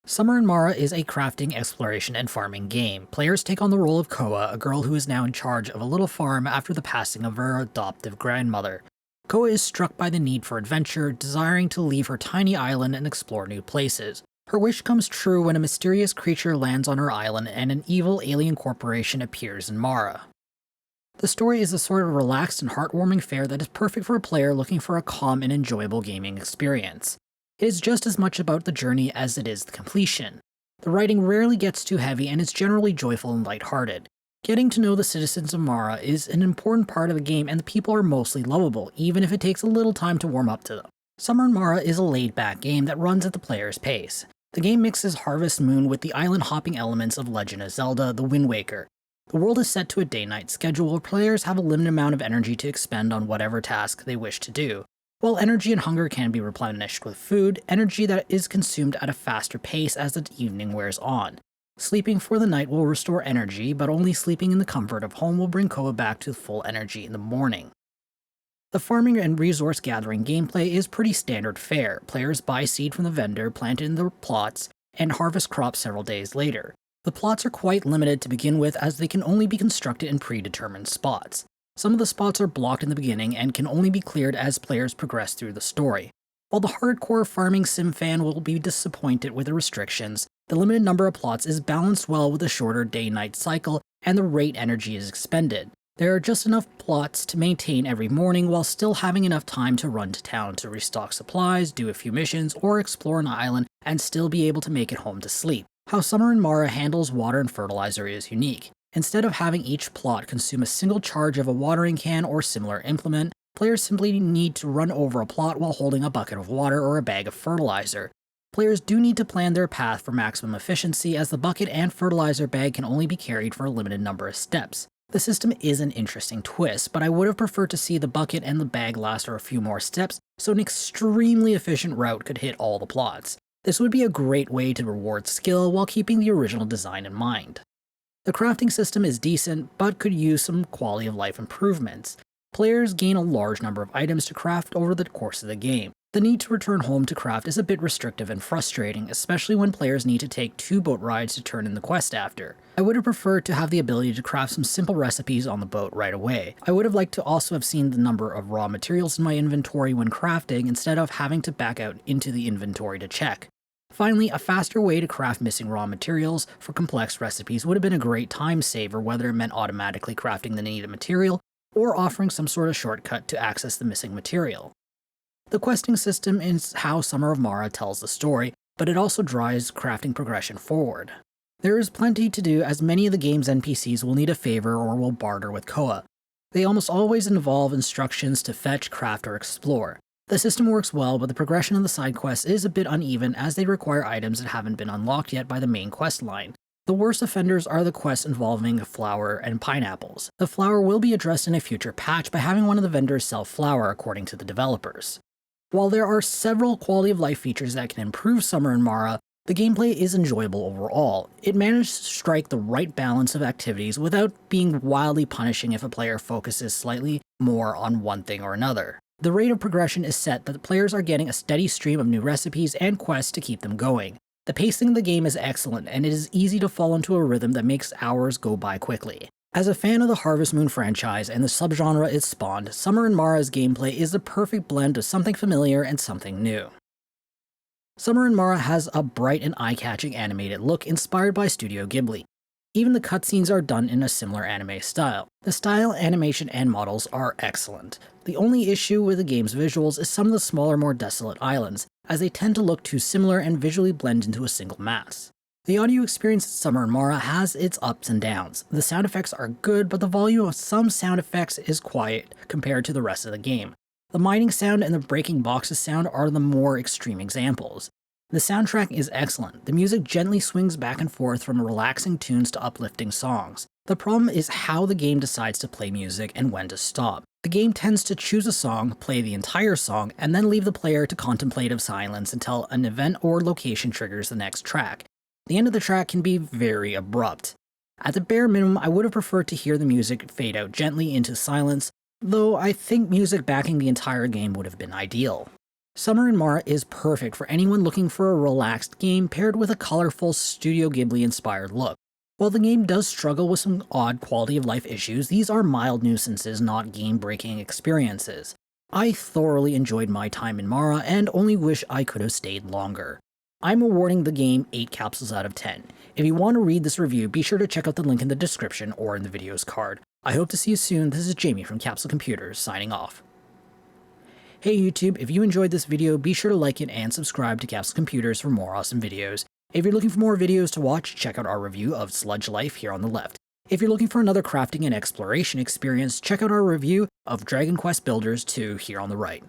Summer in Mara is a crafting, exploration, and farming game. Players take on the role of Koa, a girl who is now in charge of a little farm after the passing of her adoptive grandmother. Koa is struck by the need for adventure, desiring to leave her tiny island and explore new places. Her wish comes true when a mysterious creature lands on her island and an evil alien corporation appears in Mara. The story is a sort of relaxed and heartwarming fare that is perfect for a player looking for a calm and enjoyable gaming experience. It is just as much about the journey as it is the completion. The writing rarely gets too heavy and is generally joyful and lighthearted. Getting to know the citizens of Mara is an important part of the game, and the people are mostly lovable, even if it takes a little time to warm up to them. Summer in Mara is a laid-back game that runs at the player's pace. The game mixes Harvest Moon with the island-hopping elements of Legend of Zelda: The Wind Waker. The world is set to a day-night schedule where players have a limited amount of energy to expend on whatever task they wish to do. While energy and hunger can be replenished with food, energy that is consumed at a faster pace as the evening wears on. Sleeping for the night will restore energy, but only sleeping in the comfort of home will bring Koa back to full energy in the morning. The farming and resource gathering gameplay is pretty standard fare. Players buy seed from the vendor, plant it in their plots, and harvest crops several days later. The plots are quite limited to begin with, as they can only be constructed in predetermined spots. Some of the spots are blocked in the beginning and can only be cleared as players progress through the story. While the hardcore farming sim fan will be disappointed with the restrictions, the limited number of plots is balanced well with the shorter day-night cycle and the rate energy is expended. There are just enough plots to maintain every morning while still having enough time to run to town to restock supplies, do a few missions, or explore an island and still be able to make it home to sleep. How Summer in Mara handles water and fertilizer is unique. Instead of having each plot consume a single charge of a watering can or similar implement, players simply need to run over a plot while holding a bucket of water or a bag of fertilizer. Players do need to plan their path for maximum efficiency, as the bucket and fertilizer bag can only be carried for a limited number of steps. The system is an interesting twist, but I would have preferred to see the bucket and the bag last for a few more steps, so an extremely efficient route could hit all the plots. This would be a great way to reward skill while keeping the original design in mind. The crafting system is decent, but could use some quality of life improvements. Players gain a large number of items to craft over the course of the game. The need to return home to craft is a bit restrictive and frustrating, especially when players need to take 2 boat rides to turn in the quest after. I would have preferred to have the ability to craft some simple recipes on the boat right away. I would have liked to also have seen the number of raw materials in my inventory when crafting instead of having to back out into the inventory to check. Finally, a faster way to craft missing raw materials for complex recipes would have been a great time saver, whether it meant automatically crafting the needed material or offering some sort of shortcut to access the missing material. The questing system is how Summer of Mara tells the story, but it also drives crafting progression forward. There is plenty to do, as many of the game's NPCs will need a favor or will barter with Koa. They almost always involve instructions to fetch, craft, or explore. The system works well, but the progression of the side quests is a bit uneven, as they require items that haven't been unlocked yet by the main quest line. The worst offenders are the quests involving flour and pineapples. The flour will be addressed in a future patch by having one of the vendors sell flour, according to the developers. While there are several quality of life features that can improve Summer in Mara, the gameplay is enjoyable overall. It managed to strike the right balance of activities without being wildly punishing if a player focuses slightly more on one thing or another. The rate of progression is set that the players are getting a steady stream of new recipes and quests to keep them going. The pacing of the game is excellent, and it is easy to fall into a rhythm that makes hours go by quickly. As a fan of the Harvest Moon franchise and the subgenre it spawned, Summer in Mara's gameplay is the perfect blend of something familiar and something new. Summer in Mara has a bright and eye-catching animated look inspired by Studio Ghibli. Even the cutscenes are done in a similar anime style. The style, animation, and models are excellent. The only issue with the game's visuals is some of the smaller, more desolate islands, as they tend to look too similar and visually blend into a single mass. The audio experience in Summer in Mara has its ups and downs. The sound effects are good, but the volume of some sound effects is quiet compared to the rest of the game. The mining sound and the breaking boxes sound are the more extreme examples. The soundtrack is excellent. The music gently swings back and forth from relaxing tunes to uplifting songs. The problem is how the game decides to play music and when to stop. The game tends to choose a song, play the entire song, and then leave the player to contemplative silence until an event or location triggers the next track. The end of the track can be very abrupt. At the bare minimum, I would have preferred to hear the music fade out gently into silence, though I think music backing the entire game would have been ideal. Summer in Mara is perfect for anyone looking for a relaxed game paired with a colorful Studio Ghibli-inspired look. While the game does struggle with some odd quality of life issues, these are mild nuisances, not game-breaking experiences. I thoroughly enjoyed my time in Mara and only wish I could have stayed longer. I'm awarding the game 8 capsules out of 10. If you want to read this review, be sure to check out the link in the description or in the video's card. I hope to see you soon. This is Jamie from Capsule Computers, signing off. Hey YouTube, if you enjoyed this video, be sure to like it and subscribe to Capsule Computers for more awesome videos. If you're looking for more videos to watch, check out our review of Sludge Life here on the left. If you're looking for another crafting and exploration experience, check out our review of Dragon Quest Builders 2 here on the right.